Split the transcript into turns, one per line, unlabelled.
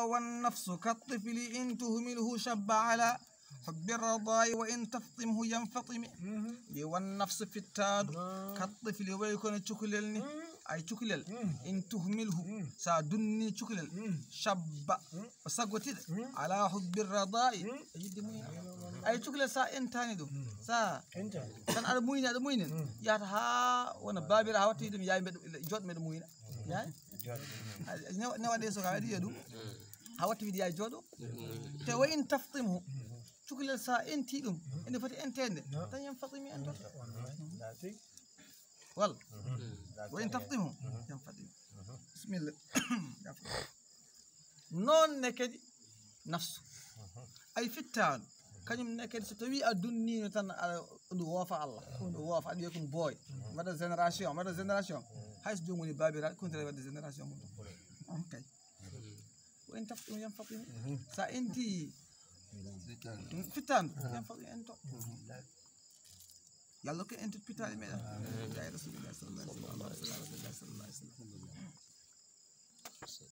والنفس كالطفل إن تهمله شب على حب الرضاء وإن تفطمه ينفطم والنفس في التاد كالطفل ويكون تشكللني أي تشكلل إن تهمله سادني تشكلل شب وسقطت على حب الرضاء أي تشكلل سا إنتاني دو سا كان على موين يا ها وانا بابي هاوتي دم يا جود من موين يا نوع ده سوى هذه يدو هاوتي في جودو وإن تفطمه شكل سا انتي دم ان فتي انتين تنين فاطمي انت والله وين تفطمه ينفطم بسم الله نون نكدي نفسه اي فتان كانيم نكدي ستوي ادوني تن دو وافا الله دو وافا ادي يكون بوي ماذا جنراسيون هايس جوموني بابي كنت ريبا دي جنراسيون اوكي وين تفطم ينفطم سا انتي فتان ينفضي أنتو يلا كي أنت بتالي ماذا يا رسول الله صلى الله عليه وسلم